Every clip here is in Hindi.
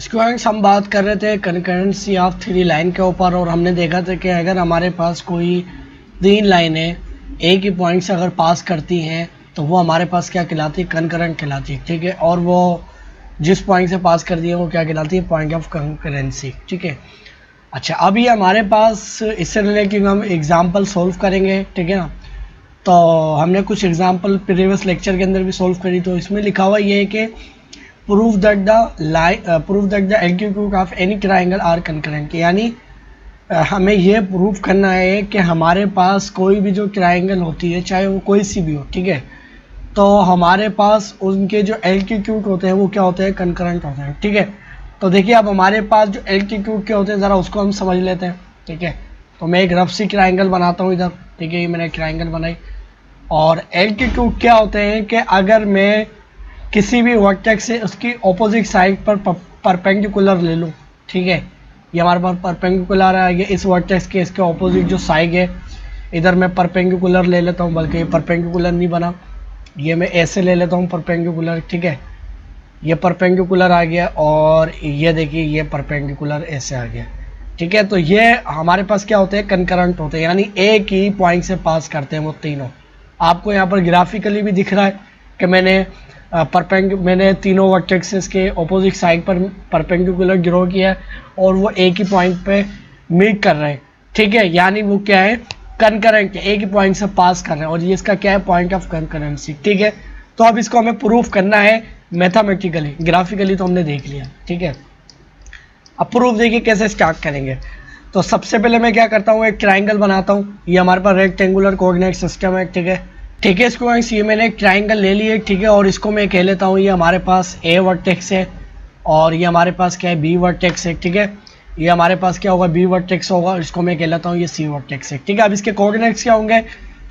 स्टूडेंट्स हम बात कर रहे थे कंकरेंसी ऑफ थ्री लाइन के ऊपर और हमने देखा था कि अगर हमारे पास कोई तीन लाइनें एक ही पॉइंट से अगर पास करती हैं तो वो हमारे पास क्या कहलाती है, कंकरेंट कहलाती है। ठीक है, और वो जिस पॉइंट से पास कर दिए वो क्या कहलाती है, पॉइंट ऑफ कंकरेंसी। ठीक है, अच्छा अभी हमारे पास इससे रिलेटेड हम एग्जाम्पल सोल्व करेंगे। ठीक है ना, तो हमने कुछ एग्जाम्पल प्रीवियस लेक्चर के अंदर भी सोल्व करी, तो इसमें लिखा हुआ ये है कि prove that the altitude of any triangle are concurrent, यानी हमें ये प्रूव करना है कि हमारे पास कोई भी जो ट्राइंगल होती है चाहे वो कोई सी भी हो, ठीक है, तो हमारे पास उनके जो एल्टीट्यूड होते हैं वो क्या होते हैं, कंकरेंट होते हैं। ठीक है, तो देखिए अब हमारे पास जो एल्टीट्यूड के होते हैं ज़रा उसको हम समझ लेते हैं। ठीक है, तो मैं एक रफ सी ट्राइंगल बनाता हूँ इधर। ठीक है, ये मैंने ट्राइंगल बनाई और एल्टीट्यूड क्या होते हैं कि अगर मैं किसी भी वर्टेक्स से उसकी ऑपोजिट साइड पर परपेंडिकुलर ले लूँ। ठीक है, ये हमारे पास परपेंडिकुलर है, ये इस वर्टेक्स के इसके ऑपोजिट जो साइड है इधर मैं परपेंडिकुलर ले लेता हूँ, बल्कि ये परपेंडिकुलर नहीं बना, ये मैं ऐसे ले लेता हूँ परपेंडिकुलर। ठीक है, ये परपेंडिकुलर आ गया और ये देखिए ये परपेंडिकुलर ऐसे आ गया। ठीक है, तो ये हमारे पास क्या होते हैं, कंकरेंट होते हैं, यानी एक ही पॉइंट से पास करते हैं वो तीनों। आपको यहाँ पर ग्राफिकली भी दिख रहा है कि मैंने तीनों वर्टेक्सेस के ऑपोजिट साइड पर परपेंडिकुलर ड्रॉ किया है और वो एक ही पॉइंट पे मीट कर रहे हैं। ठीक है, यानी वो क्या है, कंकरेंट, एक ही पॉइंट से पास कर रहे हैं और ये इसका क्या है, पॉइंट ऑफ कंकरेंसी। ठीक है, तो अब इसको हमें प्रूफ करना है मैथमेटिकली, ग्राफिकली तो हमने देख लिया। ठीक है, अब प्रूफ देखिए कैसे स्टार्ट करेंगे। तो सबसे पहले मैं क्या करता हूँ, एक ट्राइंगल बनाता हूँ। ये हमारे पास रेक्टेंगुलर कोऑर्डिनेट सिस्टम है। ठीक है, ठीक है स्टूडेंट्स, ये मैंने एक ट्राइंगल ले लिया। ठीक है, और इसको मैं कह लेता हूँ ये हमारे पास ए वर्टेक्स है और ये हमारे पास क्या है, बी वर्टेक्स है। ठीक है, ये हमारे पास क्या होगा, बी वर्टेक्स होगा, इसको मैं कह लेता हूँ ये सी वर्टेक्स है। ठीक है, अब इसके कोऑर्डिनेट्स क्या होंगे,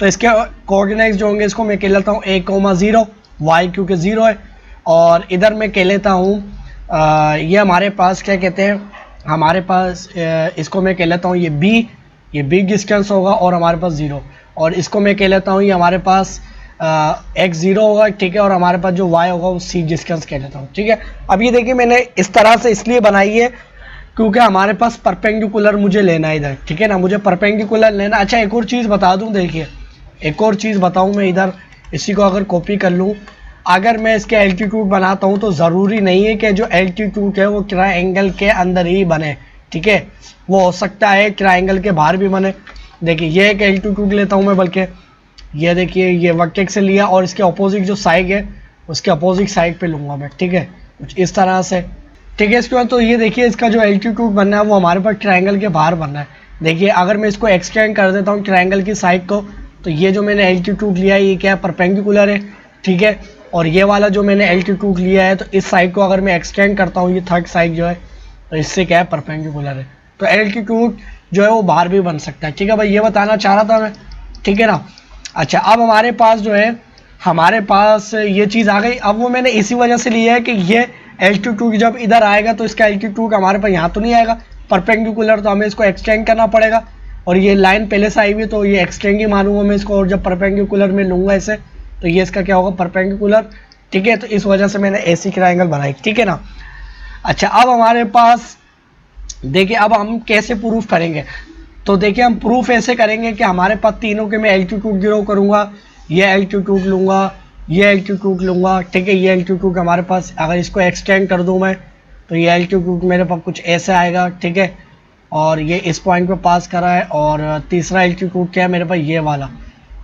तो इसके कोऑर्डिनेट्स जो होंगे इसको मैं कह लेता हूँ a,0, y क्योंकि 0 है, और इधर मैं कह लेता हूँ ये हमारे पास क्या कहते हैं, हमारे पास इसको मैं कह लेता हूँ ये b डिस्टेंस होगा और हमारे पास 0, और इसको मैं कह लेता हूँ ये हमारे पास x0 होगा। ठीक है, और हमारे पास जो y होगा वो c डिस्टेंस कह लेता हूँ। ठीक है, अब ये देखिए मैंने इस तरह से इसलिए बनाई है क्योंकि हमारे पास परपेंडिकुलर मुझे लेना है इधर। ठीक है ना, मुझे परपेंडिकुलर लेना। अच्छा एक और चीज़ बता दूं, देखिए एक और चीज़ बताऊं मैं इधर, इसी को अगर कॉपी कर लूं, अगर मैं इसके एल्टीट्यूड बनाता हूं तो ज़रूरी नहीं है कि जो एल्टीट्यूड है वो ट्राइंगल के अंदर ही बने। ठीक है, वो हो सकता है ट्राइंगल के बाहर भी बने। देखिए ये एक एल्टीट्यूड लेता हूँ मैं, बल्कि ये देखिए ये वर्टेक्स से लिया और इसके अपोजिट जो साइड है उसके अपोजिट साइड पे लूँगा मैं। ठीक है, कुछ इस तरह से। ठीक है, इसके बाद तो ये देखिए इसका जो एल्टीट्यूड बनना है वो हमारे पास ट्राइंगल के बाहर बनना है। देखिए अगर मैं इसको एक्सटेंड कर देता हूँ ट्राइंगल की साइड को, तो ये जो मैंने एल्टीट्यूड लिया है ये क्या है, परपेंडिकुलर है। ठीक है, और ये वाला जो मैंने एल्टीट्यूड लिया है तो इस साइड को अगर मैं एक्सटेंड करता हूँ, ये थर्ड साइड जो है, तो इससे क्या है, परपेंडिकुलर है, तो एल्टीट्यूड जो है वो बाहर भी बन सकता है। ठीक है भाई, ये बताना चाह रहा था मैं। ठीक है ना, अच्छा अब हमारे पास जो है, हमारे पास ये चीज़ आ गई। अब वो मैंने इसी वजह से लिया है कि ये एल्टीट्यूड जब इधर आएगा तो इसका एल्टीट्यूड हमारे पास यहाँ तो नहीं आएगा परपेंडिकुलर, तो हमें इसको एक्सटेंड करना पड़ेगा, और ये लाइन पहले से आई हुई तो ये एक्सटेंड ही मारूंगा मैं इसको, और जब परपेंडिकुलर में लूँगा इसे तो ये इसका क्या होगा, परपेंडिकुलर। ठीक है, तो इस वजह से मैंने ऐसी ट्राइंगल बनाई। ठीक है ना, अच्छा अब हमारे पास देखिए अब हम कैसे प्रूफ करेंगे, तो देखिए हम प्रूफ ऐसे करेंगे कि हमारे पास तीनों के मैं एल्टीट्यूड ड्रॉ करूँगा, ये एल्टीट्यूड लूँगा, ये एल्टीट्यूड लूँगा। ठीक है, ये एल्टीट्यूड हमारे पास अगर इसको एक्सटेंड कर दूँ मैं तो ये एल्टीट्यूड मेरे पास कुछ ऐसे आएगा। ठीक है, और ये इस पॉइंट पे पास करा है, और तीसरा एल्टीट्यूड क्या है मेरे पास, ये वाला,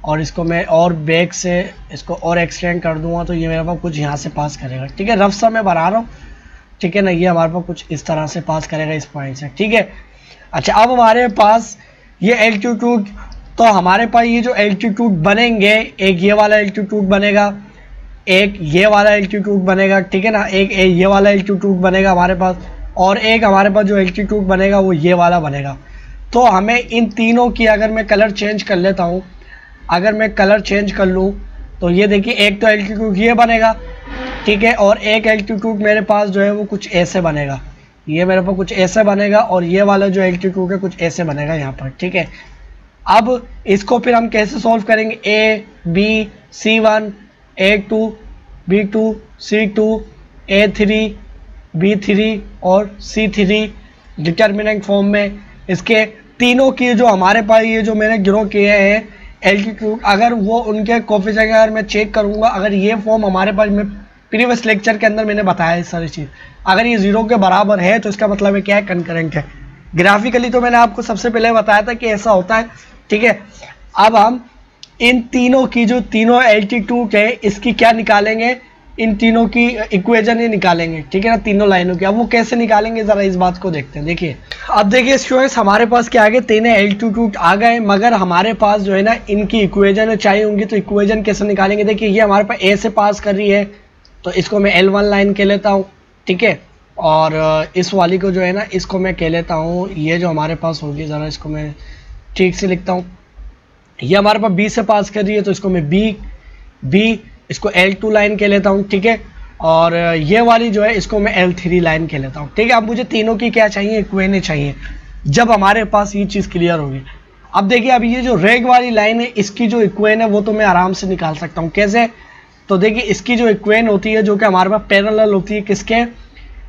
और इसको मैं और बैक से इसको और एक्सटेंड कर दूँगा तो ये मेरे पास कुछ यहाँ से पास करेगा। ठीक है, रफ सा मैं बना रहा हूँ। ठीक है ना, ये हमारे पास कुछ इस तरह से पास करेगा इस पॉइंट से। ठीक है, अच्छा अब हमारे पास ये एल्टीट्यूड, तो हमारे पास ये जो एल्टीट्यूड बनेंगे, एक ये वाला एल्टीट्यूड बनेगा, एक ये वाला एल्टीट्यूड बनेगा। ठीक है ना, एक ये वाला एल्टीट्यूड बनेगा हमारे पास, और एक हमारे पास जो एल्टीट्यूड बनेगा वो ये वाला बनेगा। तो हमें इन तीनों की अगर मैं कलर चेंज कर लेता हूँ, अगर मैं कलर चेंज कर लूँ तो ये देखिए एक तो एल्टीट्यूड ये बनेगा। ठीक है, और एक एल्टीट्यूड मेरे पास जो है वो कुछ ऐसे बनेगा, ये मेरे पास कुछ ऐसे बनेगा, और ये वाला जो एल्टीट्यूड है कुछ ऐसे बनेगा यहाँ पर। ठीक है, अब इसको फिर हम कैसे सॉल्व करेंगे, A B C1 A2 B2 C2 A3 B3 और C3 डिटर्मिनेंट फॉर्म में। इसके तीनों की जो हमारे पास ये जो मैंने गिरो किए हैं एल्टीट्यूड, अगर वो उनके कोफिशिएंट अगर मैं चेक करूंगा, अगर ये फॉर्म हमारे पास में प्रीवियस लेक्चर के अंदर मैंने बताया है सारी चीज़, अगर ये 0 के बराबर है तो इसका मतलब है क्या है, कंकरेंट है। ग्राफिकली तो मैंने आपको सबसे पहले बताया था कि ऐसा होता है, ठीक है। अब हम इन तीनों की जो तीनों एल्टीट्यूड है इसकी क्या निकालेंगे, इन तीनों की इक्वेशन ही निकालेंगे, ठीक है ना, तीनों लाइनों की। अब वो कैसे निकालेंगे जरा इस बात को देखते हैं। देखिए अब देखिए स्टूडेंट्स, हमारे पास क्या आ गए, तीनों एल्टीट्यूड आ गए, मगर हमारे पास जो है ना इनकी इक्वेशन चाहिए होंगी। तो इक्वेशन कैसे निकालेंगे, देखिए ये हमारे पास ए से पास कर रही है तो इसको मैं L1 लाइन कह लेता हूँ, ठीक है। और इस वाली को जो है ना इसको मैं कह लेता हूँ, ये जो हमारे पास होगी ज़रा इसको मैं ठीक से लिखता हूँ। ये हमारे पास B से पास कर रही है तो इसको मैं B इसको L2 लाइन कह लेता हूँ, ठीक है। और ये वाली जो है इसको मैं L3 लाइन कह लेता हूँ, ठीक है। अब मुझे तीनों की क्या चाहिए, इक्वेशन चाहिए। जब हमारे पास ये चीज़ क्लियर होगी, अब देखिए अब ये जो रेड वाली लाइन है इसकी जो इक्वेशन है वो तो मैं आराम से निकाल सकता हूँ। कैसे, तो देखिए इसकी जो इक्वेशन होती है जो कि हमारे पास पैरेलल होती है किसके,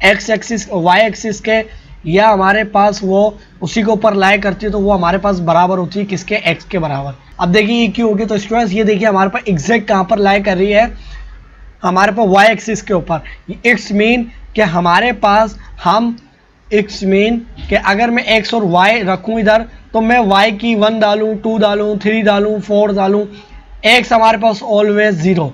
एक्स एक्सिस वाई एक्सिस के, या हमारे पास वो उसी के ऊपर लाई करती है तो वो हमारे पास बराबर होती है किसके, एक्स के बराबर। अब देखिए ये क्यों होगी, तो स्टूडेंट्स ये देखिए हमारे पास एग्जैक्ट कहाँ पर लाई कर रही है, हमारे पास वाई एक्सिस के ऊपर। इट्स मीन कि हमारे पास इट्स मीन कि अगर मैं एक्स और वाई रखूँ इधर तो मैं वाई की 1 डालूँ, 2 डालूँ, 3 डालूँ, 4 डालूँ, एक्स हमारे पास ऑलवेज 0।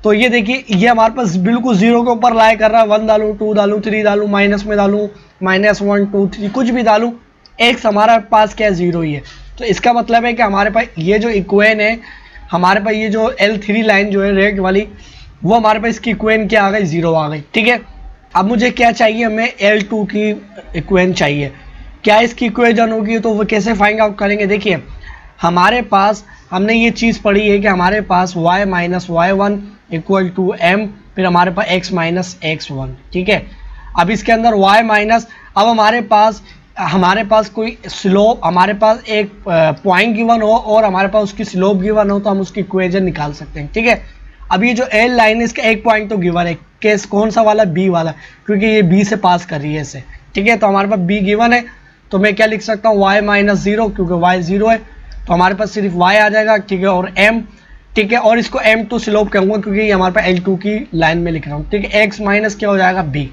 तो ये देखिए ये हमारे पास बिल्कुल 0 के ऊपर लाई कर रहा है, 1 डालूँ, 2 डालूँ, 3 डालूँ, माइनस में डालूँ, -1 2 3 कुछ भी डालूँ, एक्स हमारे पास क्या है, 0 ही है। तो इसका मतलब है कि हमारे पास ये जो इक्वेशन है, हमारे पास ये जो L3 लाइन जो है रेड वाली, वो हमारे पास इसकी इक्वेशन क्या आ गई, 0 आ गई, ठीक है। अब मुझे क्या चाहिए, हमें L2 की इक्वेशन चाहिए। क्या इसकी इक्वेशन होगी, तो वो कैसे फाइंड आउट करेंगे। देखिए हमारे पास हमने ये चीज़ पढ़ी है कि हमारे पास y minus y1 equal to m, फिर हमारे पास x माइनस x1, ठीक है। अब इसके अंदर y माइनस, अब हमारे पास कोई स्लोप, हमारे पास एक पॉइंट गिवन हो और हमारे पास उसकी स्लोप गिवन हो तो हम उसकी इक्वेशन निकाल सकते हैं, ठीक है। अब ये जो L लाइन है इसका एक पॉइंट तो गिवन है, केस कौन सा वाला, B वाला, क्योंकि ये B से पास कर रही है इसे, ठीक है। तो हमारे पास B गिवन है तो मैं क्या लिख सकता हूँ, y माइनस 0, क्योंकि y 0 है तो हमारे पास सिर्फ y आ जाएगा, ठीक है, और m, ठीक है। और इसको m2 स्लोप कहूँगा क्योंकि ये हमारे पास L2 की लाइन में लिख रहा हूँ, ठीक है। x माइनस क्या हो जाएगा, b,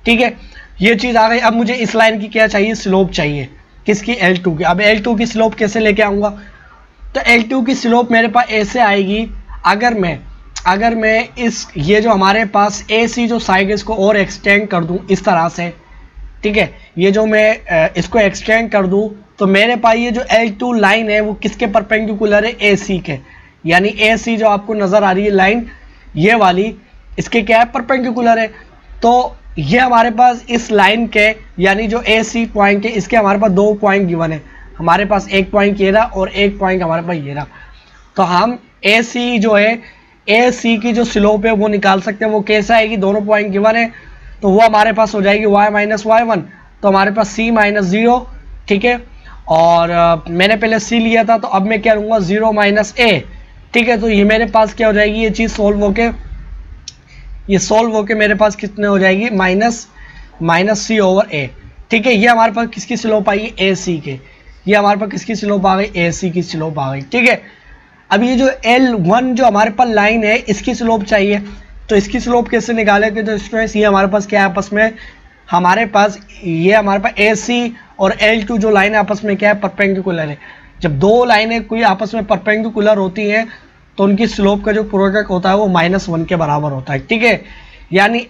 ठीक है। ये चीज़ आ गई। अब मुझे इस लाइन की क्या चाहिए, स्लोप चाहिए, किसकी, L2 की। अब L2 की स्लोप कैसे लेके आऊँगा, तो L2 की स्लोप मेरे पास ऐसे आएगी, अगर मैं इस ये जो हमारे पास AC जो साइड है इसको और एक्सटेंड कर दूँ इस तरह से, ठीक है, ये जो मैं इसको एक्सटेंड कर दूँ तो मेरे पास ये जो L2 लाइन है वो किसके परपेंडिकुलर है, AC के। यानी AC जो आपको नज़र आ रही है लाइन ये वाली, इसके क्या है, परपेंडिकुलर है। तो ये हमारे पास इस लाइन के यानी जो AC पॉइंट है इसके हमारे पास 2 पॉइंट गिवन है, हमारे पास एक पॉइंट ये रहा और एक पॉइंट हमारे पास ये रहा। तो हम AC जो है, AC की जो स्लोप है वो निकाल सकते हैं। वो कैसे आएगी, दोनों पॉइंट गिवन है तो वो हमारे पास हो जाएगी y माइनस y1, तो हमारे पास c माइनस 0, ठीक है। और मैंने पहले c लिया था तो अब मैं क्या लूँगा, 0 माइनस a, ठीक है। तो ये मेरे पास क्या हो जाएगी, ये चीज़ सोल्व होके मेरे पास कितने हो जाएगी, माइनस c ओवर a, ठीक है। ये हमारे पास किसकी स्लोप आई, AC के। ये हमारे पास किसकी स्लोप आ गई, AC की स्लोप आ गई, ठीक है। अब ये जो L1 जो हमारे पास लाइन है इसकी स्लोप चाहिए, तो इसकी स्लोप कैसे निकालेंगे, तो स्टूडेंट्स ये हमारे पास क्या है, आपस में हमारे पास AC और L2 जो लाइन है आपस में क्या है, परपेंडिकुलर है। जब दो लाइनें कोई आपस में परपेंडिकुलर होती हैं तो उनकी स्लोप का जो प्रोडक्ट होता है वो -1 के बराबर होता है, ठीक है। यानी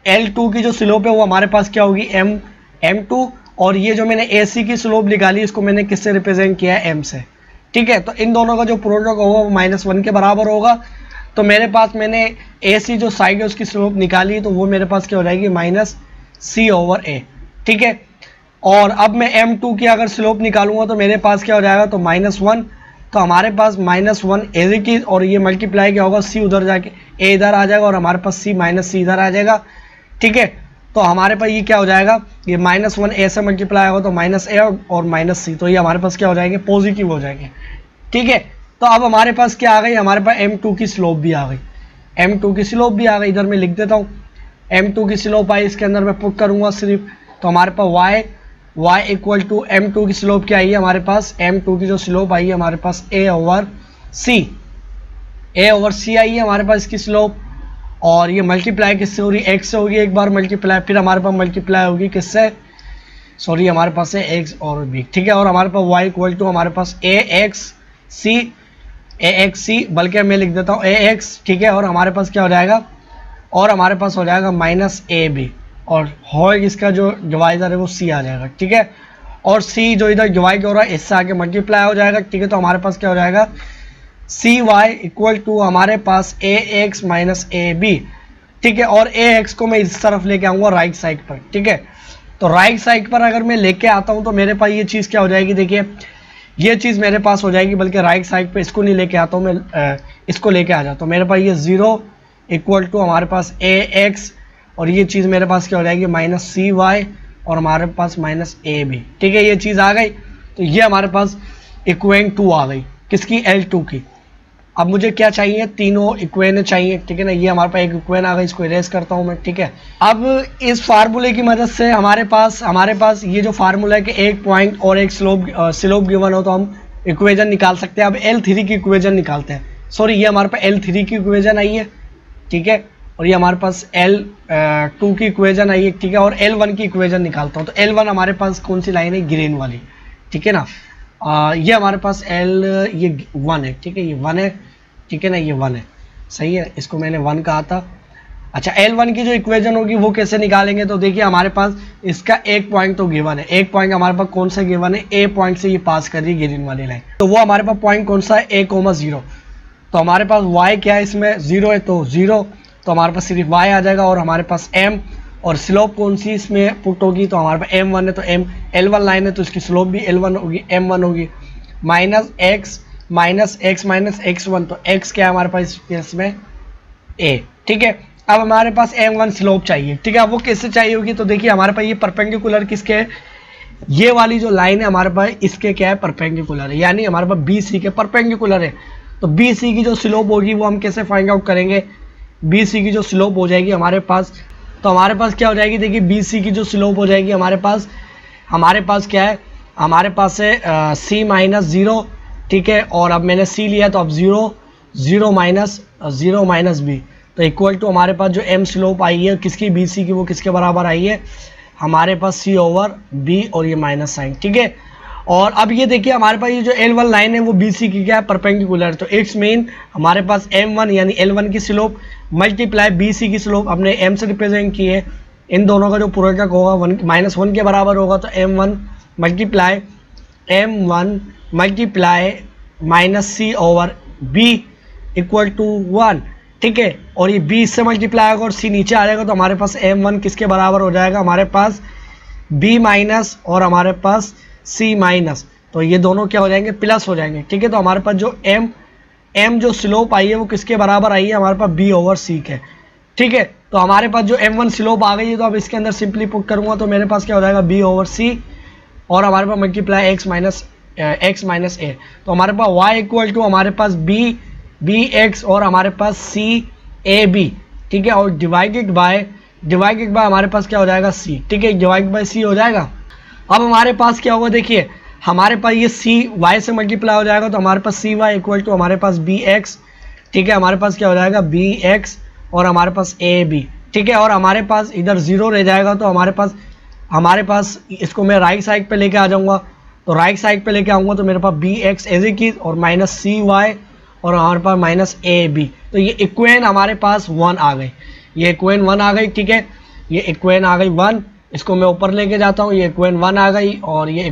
L2 की जो स्लोप है वो हमारे पास क्या होगी, M2, और ये जो मैंने AC की स्लोप निकाली इसको मैंने किससे रिप्रेजेंट किया है, M से, ठीक है। तो इन दोनों का जो प्रोडक्ट होगा वो -1 के बराबर होगा। तो मेरे पास मैंने AC जो साइड है उसकी स्लोप निकाली तो वो मेरे पास क्या हो जाएगी, -c ओवर a, ठीक है। और अब मैं M2 की अगर स्लोप निकालूंगा तो मेरे पास क्या हो जाएगा, तो -1, तो हमारे पास -1 एज इट इज, और ये मल्टीप्लाई क्या होगा, c उधर जाके a इधर आ जाएगा और हमारे पास c माइनस c इधर आ जाएगा, ठीक है। तो हमारे पास ये क्या हो जाएगा, ये -1 a से मल्टीप्लाई होगा तो -a और -c, तो ये हमारे पास क्या हो जाएंगे, पॉजिटिव हो जाएंगे, ठीक है। तो अब हमारे पास क्या आ गई, हमारे पास M2 की स्लोप भी आ गई, M2 की स्लोप भी आ गई, इधर मैं लिख देता हूँ m2 की स्लोप आई, इसके अंदर मैं पुट करूंगा सिर्फ, तो हमारे पास y इक्वल टू m2 की स्लोप क्या आई है हमारे पास, m2 की जो स्लोप आई है हमारे पास a ओवर c आई है हमारे पास इसकी स्लोप, और ये मल्टीप्लाई किससे हो रही है, x से होगी, एक बार मल्टीप्लाई, फिर हमारे पास मल्टीप्लाई होगी किससे, सॉरी हमारे पास है x और b, ठीक है। और हमारे पास y इक्वल टू हमारे पास ax c, बल्कि मैं लिख देता हूँ ax, ठीक है। और हमारे पास क्या हो जाएगा, और हमारे पास हो जाएगा माइनस ab, और होल इसका जो डिवाइजर है वो c आ जाएगा, ठीक है। और c जो इधर डिवाइड हो रहा है इससे आगे मल्टीप्लाई हो जाएगा, ठीक है। तो हमारे पास क्या हो जाएगा, cy इक्वल टू हमारे पास ax माइनस ab, ठीक है। और ax को मैं इस तरफ लेके आऊँगा राइट साइड पर, ठीक है। तो राइट साइड पर अगर मैं लेके आता हूँ तो मेरे पास ये चीज़ क्या हो जाएगी, देखिए ये चीज़ मेरे पास हो जाएगी, बल्कि राइट साइड पे इसको नहीं लेके आता हूँ मैं, इसको लेके आ जाता हूँ, मेरे पास ये 0 इक्वल टू हमारे पास ax, और ये चीज़ मेरे पास क्या हो जाएगी माइनस cy, और हमारे पास माइनस ab, ठीक है। ये चीज़ आ गई, तो ये हमारे पास इक्वेशन 2 आ गई, किसकी, L2 की। अब मुझे क्या चाहिए, तीनों इक्वेशन चाहिए, ठीक है ना। ये हमारे पास एक इक्वेशन आ गई, इसको इरेज करता हूँ मैं, ठीक है। अब इस फार्मूले की मदद से हमारे पास ये जो फार्मूला है कि एक पॉइंट और एक स्लोप गिवन हो तो हम इक्वेशन निकाल सकते हैं। अब L3 की इक्वेशन निकालते हैं, सॉरी ये हमारे पास L3 की इक्वेशन आई है, ठीक है। और ये हमारे पास L2 की इक्वेशन आई है, ठीक है। और L1 की इक्वेशन निकालता हूँ, तो L1 हमारे पास कौन सी लाइन है, ग्रीन वाली, ठीक है ना। ये हमारे पास ये 1 है, ठीक है, ये 1 है, ठीक है ना, ये 1 है, सही है, इसको मैंने 1 कहा था। अच्छा, L1 की जो इक्वेशन होगी वो कैसे निकालेंगे, तो देखिए हमारे पास इसका एक पॉइंट तो गिवन है, एक पॉइंट हमारे पास कौन सा गिवन है, A पॉइंट से ये पास कर रही है ग्रीन वाली लाइन, तो वो हमारे पास पॉइंट कौन सा है, A,0, तो हमारे पास y क्या है, इसमें 0 है, तो 0, तो हमारे पास सिर्फ y आ जाएगा। और हमारे पास m, और स्लोप कौन सी इसमें पुट होगी, तो हमारे पास m1 है, तो L1 लाइन है तो इसकी स्लोप भी L1 होगी, m1 होगी, माइनस x माइनस x1, तो x क्या है हमारे पास इसमें a, ठीक है। अब हमारे पास m1 स्लोप चाहिए, ठीक है। अब वो कैसे चाहिए होगी, तो देखिए हमारे पास ये परपेंडिकुलर किसके है, ये वाली जो लाइन है हमारे पास इसके क्या है, परपेंडिकुलर है, यानी हमारे पास BC के परपेंडिकुलर है। तो BC की जो स्लोप होगी वो हम कैसे फाइंड आउट करेंगे, BC की जो स्लोप हो जाएगी हमारे पास, तो हमारे पास क्या हो जाएगी, देखिए BC की जो स्लोप हो जाएगी हमारे पास क्या है, हमारे पास है C माइनस 0, ठीक है। और अब मैंने C लिया तो अब 0 माइनस B, तो इक्वल टू हमारे पास जो M स्लोप आई है किसकी, BC की, वो किसके बराबर आई है, हमारे पास C ओवर B, और ये माइनस साइन, ठीक है। और अब ये देखिए हमारे पास ये जो L1 लाइन है वो BC की क्या है, परपेंडिकुलर, तो इट्स मीन हमारे पास M1 यानी L1 की स्लोप मल्टीप्लाई BC की स्लोप अपने M से रिप्रेजेंट की है, इन दोनों का जो प्रोडक्ट होगा -1 के बराबर होगा, तो M1 multiply minus C over B equal to 1, ठीक है। और ये B इससे मल्टीप्लाई होगा और C नीचे आ जाएगा, तो हमारे पास M1 किसके बराबर हो जाएगा, हमारे पास B माइनस और हमारे पास C माइनस, तो ये दोनों क्या हो जाएंगे, प्लस हो जाएंगे, ठीक है। तो हमारे पास जो M जो स्लोप आई है वो किसके बराबर आई है, हमारे पास B ओवर C के, ठीक है। तो हमारे पास जो M1 स्लोप आ गई है, तो अब इसके अंदर सिंपली पुट करूंगा तो मेरे पास क्या हो जाएगा, B ओवर C, और हमारे पास मल्टीप्लाई x माइनस a, तो हमारे पास y इक्वल टू हमारे पास bx और हमारे पास c ठीक है। और डिवाइडेड बाय हमारे पास क्या हो जाएगा, c, ठीक है, डिवाइड बाय c हो जाएगा। अब हमारे पास क्या होगा, देखिए हमारे पास ये c y से मल्टीप्लाई हो जाएगा, तो हमारे पास cy इक्वल टू हमारे पास bx, ठीक है, हमारे पास क्या हो जाएगा bx और हमारे पास ab, ठीक है। और हमारे पास इधर 0 रह जाएगा, तो हमारे पास इसको मैं राइट साइड पे लेके आ जाऊंगा, तो राइट साइड पे लेके आऊंगा तो मेरे पास bx एज इट इज और माइनस cy और हमारे पास माइनस ab, तो ये इक्वेशन हमारे पास 1 आ गई, ये इक्वेशन 1 आ गई, ठीक है। ये इक्वेशन आ गई 1, इसको मैं ऊपर लेके जाता हूँ, ये इक्वेशन 1 आ गई, और ये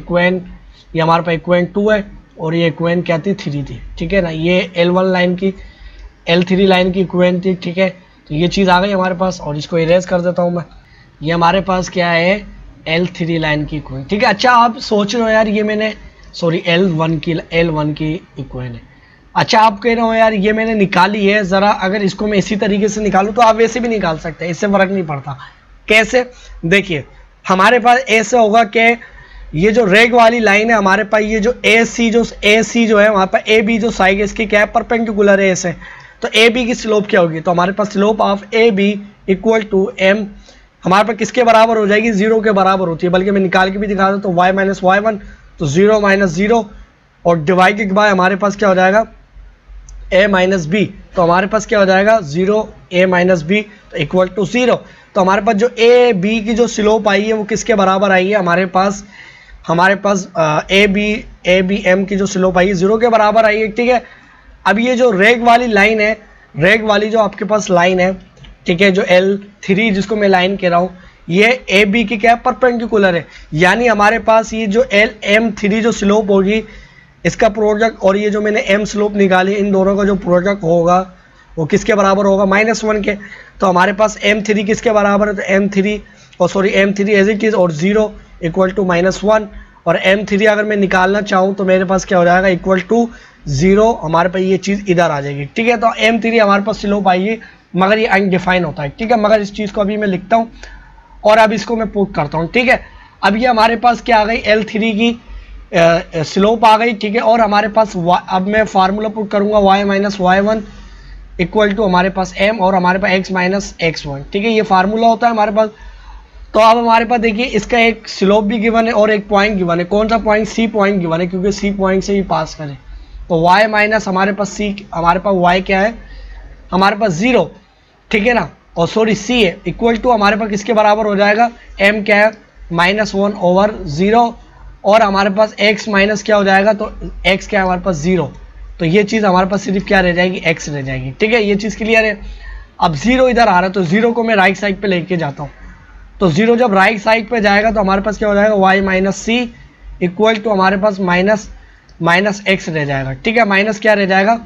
हमारे पास इक्वेशन 2 है, और ये इक्वेशन क्या थी, 3 थी, ठीक है ना। ये L1 लाइन की L3 लाइन की इक्वेशन थी, ठीक है। तो ये चीज़ आ गई हमारे पास, और इसको इरेज कर देता हूँ मैं। ये हमारे पास क्या है, L3 लाइन की इक्वेशन, ठीक है। अच्छा, आप सोच रहे हो यार ये मैंने L1 की इक्वेशन है, अच्छा आप कह रहे हो यार ये मैंने निकाली है, ज़रा अगर इसको मैं इसी तरीके से निकालूँ तो आप वैसे भी निकाल सकते हैं, इससे फ़र्क नहीं पड़ता। कैसे, देखिए हमारे पास ऐसे होगा कि ये जो रेड वाली लाइन है हमारे पास, ये जो AC जो है वहाँ पर AB जो साइड है इसकी क्या है, परपेंडिकुलर है ऐसे, तो ए बी की स्लोप क्या होगी, तो हमारे पास slope of A B equal to M हमारे पास किसके बराबर हो जाएगी, 0 के बराबर होती है। बल्कि मैं निकाल के भी दिखा दूँ तो y माइनस वाई वन, तो 0 माइनस 0 और डिवाइडेड बाय हमारे पास क्या हो जाएगा a माइनस बी, तो हमारे पास क्या हो जाएगा 0 a माइनस बी तो इक्वल टू 0। तो हमारे पास जो ए बी की जो स्लोप आई है वो किसके बराबर आई है, हमारे पास ए बी एम की जो स्लोप आई है 0 के बराबर आई है, ठीक है। अब ये जो रेग वाली लाइन है, रेग वाली जो आपके पास लाइन है, ठीक है, जो L3 जिसको मैं लाइन कह रहा हूँ, ये ए बी की क्या परपेंडिकुलर है, यानी हमारे पास ये जो LM3 जो स्लोप होगी इसका प्रोडक्ट और ये जो मैंने M स्लोप निकाली इन दोनों का जो प्रोडक्ट होगा वो किसके बराबर होगा, -1 के। तो हमारे पास M3 किसके बराबर है, तो M3 एज इट इज और 0 इक्वल टू -1 और M3 अगर मैं निकालना चाहूँ तो मेरे पास क्या हो जाएगा इक्वल टू 0, हमारे पास ये चीज़ इधर आ जाएगी, ठीक है। तो M3 हमारे पास स्लोप आएगी मगर ये अनडिफाइन होता है, ठीक है। मगर इस चीज़ को अभी मैं लिखता हूँ और अब इसको मैं पुट करता हूँ, ठीक है। अब ये हमारे पास क्या आ गई L3 की स्लोप आ गई, ठीक है। और हमारे पास अब मैं फार्मूला पुट करूँगा y minus y one equal to हमारे पास m और हमारे पास x माइनस x1, ठीक है। ये फार्मूला होता है हमारे पास। तो अब हमारे पास देखिए इसका एक स्लोप भी गिवन है और एक पॉइंट गिवन है। कौन सा पॉइंट, C पॉइंट गिवन है क्योंकि C पॉइंट से ही पास करें। तो y माइनस हमारे पास C, हमारे पास y क्या है, हमारे पास 0, ठीक है ना, और सॉरी C है, इक्वल टू हमारे पास किसके बराबर हो जाएगा, m क्या है -1 ओवर 0 और हमारे पास x माइनस क्या हो जाएगा, तो x क्या है हमारे पास 0। तो ये चीज़ हमारे पास सिर्फ क्या रह जाएगी, x रह जाएगी, ठीक है। ये चीज़ क्लियर है। अब 0 इधर आ रहा है तो 0 को मैं राइट साइड पे लेके जाता हूँ। तो 0 जब राइट साइड पे जाएगा तो हमारे पास क्या हो जाएगा y minus c equal to हमारे पास माइनस x रह जाएगा, ठीक है। माइनस क्या रह जाएगा,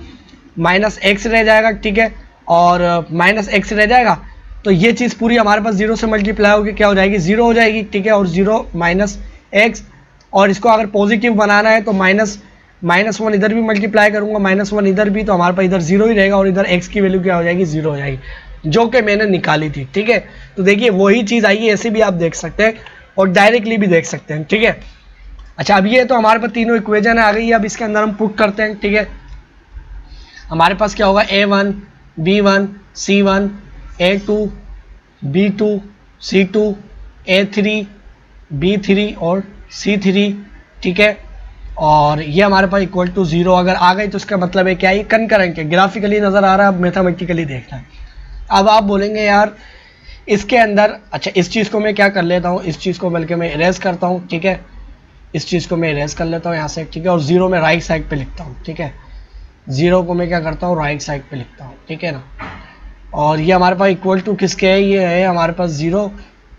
माइनस x रह जाएगा, ठीक है। और माइनस x रह जाएगा तो ये चीज़ पूरी हमारे पास 0 से मल्टीप्लाई होगी क्या हो जाएगी, 0 हो जाएगी, ठीक है। और 0 माइनस x, और इसको अगर पॉजिटिव बनाना है तो -1 इधर भी मल्टीप्लाई करूंगा, -1 इधर भी, तो हमारे पास इधर 0 ही रहेगा और इधर x की वैल्यू क्या हो जाएगी, 0 हो जाएगी, जो कि मैंने निकाली थी, ठीक है। तो देखिए वही चीज़ आई है, ऐसे भी आप देख सकते हैं और डायरेक्टली भी देख सकते हैं, ठीक है। अच्छा, अब ये तो हमारे पास तीनों इक्वेशन आ गई है। अब इसके अंदर हम पुट करते हैं, ठीक है। हमारे पास क्या होगा, A1 B1 C1 A2 B2 C2 A3 B3 और C3, ठीक है। और ये हमारे पास इक्वल टू 0 अगर आ गई तो इसका मतलब है क्या, ये कंकरेंट है, ग्राफिकली नज़र आ रहा है, अब मैथमेटिकली देखना है। अब आप बोलेंगे यार इसके अंदर, अच्छा इस चीज़ को मैं क्या कर लेता हूँ, इस चीज़ को बल्कि मैं इरेज करता हूँ, ठीक है। इस चीज़ को मैं इरेज कर लेता हूँ यहाँ से, ठीक है। और 0 में राइट साइड पे लिखता हूँ, ठीक है। 0 को मैं क्या करता हूँ, राइट साइड पे लिखता हूँ, ठीक है ना। और ये हमारे पास इक्वल टू किसके है, ये है हमारे पास 0,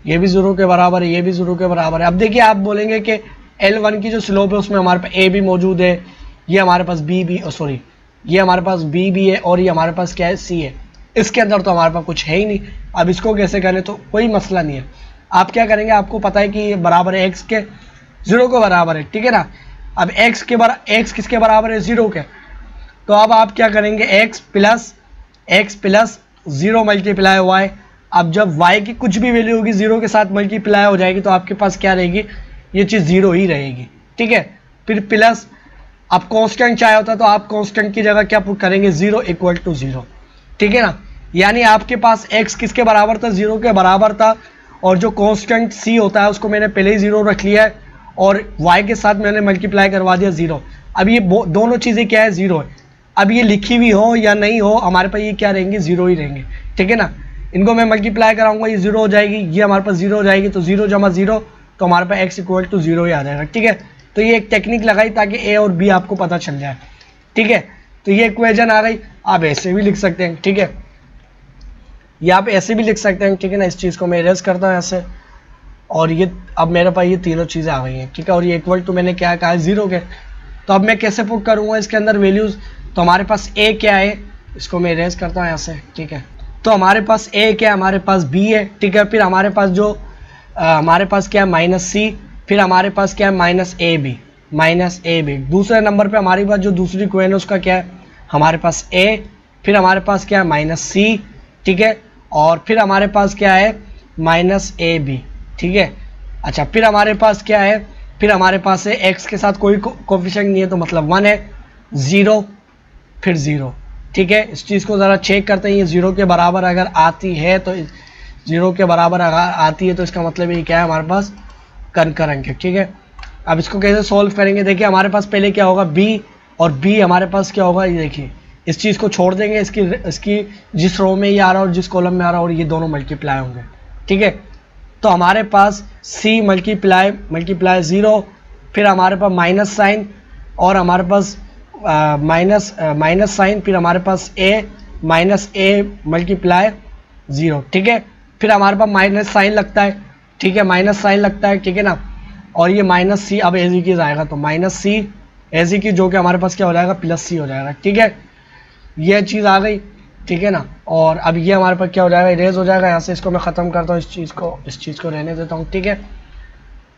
ये भी 0 के बराबर है, ये भी 0 के बराबर है। अब देखिए आप बोलेंगे कि L1 की जो स्लोप है उसमें हमारे पास A भी मौजूद है, ये हमारे पास B भी, सॉरी ये हमारे पास B भी है और ये हमारे पास क्या है, C है। इसके अंदर तो हमारे पास कुछ है ही नहीं। अब इसको कैसे करें, तो कोई मसला नहीं है। आप क्या करेंगे, आपको पता है कि ये बराबर है x के, 0 के बराबर है, ठीक है ना। अब x किसके बराबर है, 0 के। तो अब आप क्या करेंगे, x प्लस 0 मल्टीप्लाई y। अब जब y की कुछ भी वैल्यू होगी 0 के साथ मल्टीप्लाई हो जाएगी तो आपके पास क्या रहेगी, ये चीज़ 0 ही रहेगी, ठीक है। फिर प्लस, अब कांस्टेंट चाहिए होता तो आप कांस्टेंट की जगह क्या पुट करेंगे, 0 इक्वल टू 0, ठीक है ना। यानी आपके पास x किसके बराबर था, 0 के बराबर था। और जो कांस्टेंट c होता है उसको मैंने पहले ही 0 रख लिया है और y के साथ मैंने मल्टीप्लाई करवा दिया 0। अब ये दोनों चीज़ें क्या है, 0 है। अब ये लिखी हुई हो या नहीं हो, हमारे पास ये क्या रहेंगे, 0 ही रहेंगे, ठीक है ना। इनको मैं मल्टीप्लाई कराऊंगा, ये 0 हो जाएगी, ये हमारे पास 0 हो जाएगी, तो 0 जमा 0 तो हमारे पास x इक्वल टू 0 ही आ जाएगा, ठीक है। तो ये एक टेक्निक लगाई ताकि a और b आपको पता चल जाए, ठीक है। तो ये इक्वेशन आ गई। आप ऐसे भी लिख सकते हैं, ठीक है, ये आप ऐसे भी लिख सकते हैं, ठीक है ना। इस चीज़ को मैं इरेज करता हूँ ऐसे, और ये अब मेरे पास ये तीनों चीज़ें आ गई हैं, ठीक है। और ये इक्वल टू मैंने क्या कहा है, 0 के। तो अब मैं कैसे पुट करूँगा इसके अंदर वैल्यूज़, तो हमारे पास a क्या है, इसको मैं इरेज करता हूँ ऐसे, ठीक है। तो हमारे पास a क्या है, हमारे पास b है, ठीक है। फिर हमारे पास जो हमारे पास क्या है, -c, फिर हमारे पास क्या है, -ab। दूसरे नंबर पे हमारे पास जो दूसरी इक्वेशन है उसका क्या है, हमारे पास a, फिर हमारे पास क्या है, -c, ठीक है। और फिर हमारे पास क्या है, -ab, ठीक है। अच्छा, फिर हमारे पास क्या है, फिर हमारे पास है x के साथ कोई कोफिशिएंट नहीं है तो मतलब 1 है, 0 फिर 0, ठीक है, इस चीज़ को ज़रा चेक करते हैं, ये 0 के बराबर अगर आती है तो 0 के बराबर अगर आती है तो इसका मतलब ये क्या है, हमारे पास कंकरेंट है। ठीक है, अब इसको कैसे सॉल्व करेंगे, देखिए हमारे पास पहले क्या होगा b, और b हमारे पास क्या होगा, ये देखिए इस चीज़ को छोड़ देंगे, इसकी जिस रो में ये आ रहा है और जिस कॉलम में आ रहा है और ये दोनों मल्टीप्लाई होंगे। ठीक है, तो हमारे पास c मल्टीप्लाई 0, फिर हमारे पास माइनस साइन, और हमारे पास माइनस साइन, फिर हमारे पास a मल्टीप्लाई 0। ठीक है, फिर हमारे पास माइनस साइन लगता है। ठीक है, माइनस साइन लगता है, ठीक है ना, और ये माइनस सी अब एज इट इज आएगा, तो minus c as it is, जो कि हमारे पास क्या हो जाएगा, प्लस सी हो जाएगा। ठीक है, ये चीज़ आ गई। ठीक है ना, और अब ये हमारे पास क्या हो जाएगा, इरेज हो जाएगा। यहाँ से इसको मैं ख़त्म करता हूँ, इस चीज़ को रहने देता हूँ। ठीक है,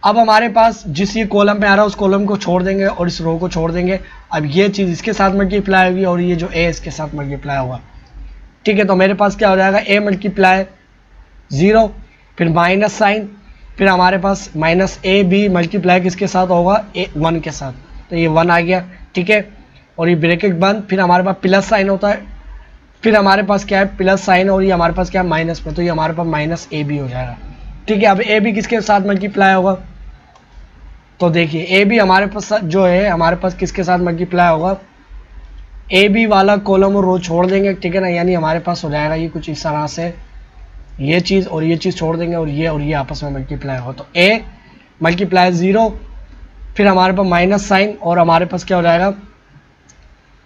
अब हमारे पास जिस ये कॉलम पे आ रहा है उस कॉलम को छोड़ देंगे और इस रो को छोड़ देंगे। अब ये चीज़ इसके साथ मल्टीप्लाई होगी और ये जो ए इसके साथ मल्टीप्लाई होगा। ठीक है, तो मेरे पास क्या हो जाएगा, ए मल्टीप्लाई 0, फिर माइनस साइन, फिर हमारे पास माइनस ए बी मल्टीप्लाई किसके साथ होगा, 1 के साथ, तो ये 1 आ गया। ठीक है, और ये ब्रैकेट बंद, फिर हमारे पास प्लस साइन होता है, फिर हमारे पास क्या है, प्लस साइन, और ये हमारे पास क्या है, माइनस में, तो ये हमारे पास माइनस ए बी हो जाएगा। ठीक है, अब ए बी किसके साथ मल्टीप्लाई होगा, तो देखिए ए बी हमारे पास जो है, हमारे पास किसके साथ मल्टीप्लाई होगा, ए बी वाला कॉलम और रो छोड़ देंगे। ठीक है ना, यानी हमारे पास हो जाएगा ये कुछ इस तरह से, ये चीज़ और ये चीज़ छोड़ देंगे और ये आपस में मल्टीप्लाई होगा, तो ए मल्टीप्लाई 0, फिर हमारे पास माइनस साइन, और हमारे पास क्या हो जाएगा,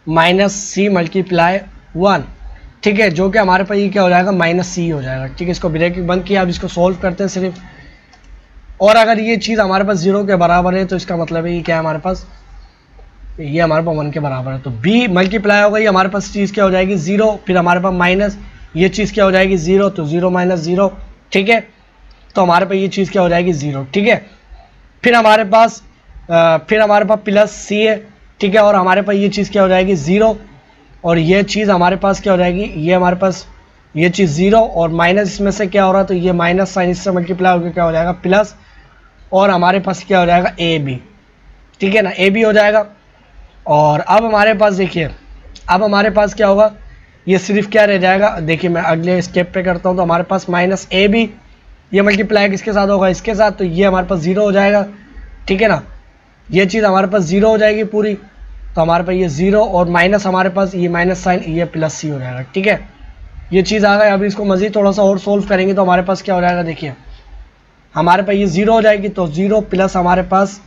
माइनस सी मल्टीप्लाई 1। ठीक है, जो कि हमारे पास ये क्या हो जाएगा, माइनस सी हो जाएगा। ठीक है, इसको ब्रैकेट बंद किया, अब इसको सोल्व करते हैं सिर्फ, और अगर ये चीज़ हमारे पास 0 के बराबर है तो इसका मतलब है ये क्या है, हमारे पास ये हमारे पास 1 के बराबर है, तो b मल्टीप्लाई होगा, ये हमारे पास चीज़ क्या हो जाएगी, 0, फिर हमारे पास माइनस, ये चीज़ क्या हो जाएगी, 0, तो 0 माइनस 0। ठीक है, तो हमारे पास ये चीज़ क्या हो जाएगी, 0। ठीक है, फिर हमारे पास प्लस सी है। ठीक है, और हमारे पास ये चीज़ क्या हो जाएगी, 0, और ये चीज़ हमारे पास क्या हो जाएगी, ये हमारे पास ये चीज़ 0, और माइनस इसमें से क्या हो रहा है, तो ये माइनस साइन इससे मल्टीप्लाई होकर क्या हो जाएगा, प्लस, और हमारे पास क्या हो जाएगा, ए बी। ठीक है ना, ए बी हो जाएगा। और अब हमारे पास देखिए, अब हमारे पास क्या होगा, ये सिर्फ क्या रह जाएगा, देखिए मैं अगले स्टेप पे करता हूँ, तो हमारे पास माइनस ए बी, ये मल्टीप्लाई किसके साथ होगा, इसके साथ, तो ये हमारे पास 0 हो जाएगा। ठीक है ना, ये चीज़ हमारे पास 0 हो जाएगी पूरी, तो हमारे पास ये 0, और माइनस हमारे पास ये माइनस साइन, ये प्लस सी हो जाएगा। ठीक है, ये चीज़ आ गई। अभी इसको मज़ीद थोड़ा सा और सोल्व करेंगे तो हमारे पास क्या हो जाएगा, देखिए हमारे पास ये 0 हो जाएगी, तो 0 प्लस हमारे पास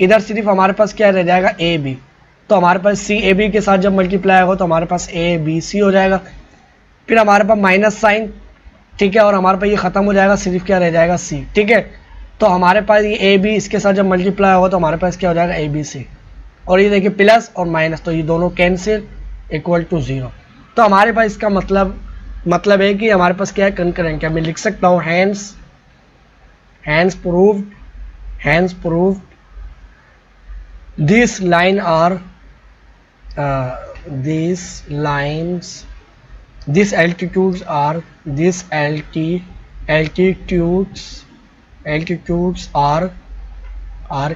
इधर सिर्फ हमारे पास क्या रह जाएगा, ए बी, तो हमारे पास सी ए बी के साथ जब मल्टीप्लाई होगा तो हमारे पास ए बी सी हो जाएगा। फिर हमारे पास माइनस साइन, ठीक है, और हमारे पास ये ख़त्म हो जाएगा, सिर्फ क्या रह जाएगा, सी। ठीक है, तो हमारे पास ये ए बी इसके साथ जब मल्टीप्लाई होगा तो हमारे पास क्या हो जाएगा, ए बी सी, और ये देखिए प्लस और माइनस, तो ये दोनों कैंसिल, इक्वल टू 0। तो हमारे पास इसका मतलब है कि हमारे पास क्या है, कंकरेंट है। मैं लिख सकता हूँ hence proved these line are these altitudes are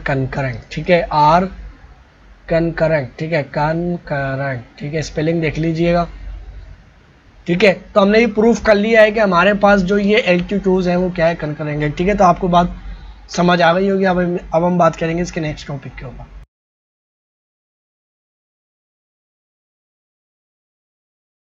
concurrent। ठीक है, are concurrent। ठीक है, concurrent। ठीक है, स्पेलिंग देख लीजिएगा। ठीक है, तो हमने ये प्रूफ कर लिया है कि हमारे पास जो ये एल्टीट्यूड्स हैं वो क्या है, कंकरेंट है। ठीक है, तो आपको बात समझ आ गई होगी। अब हम बात करेंगे इसके नेक्स्ट टॉपिक के ऊपर।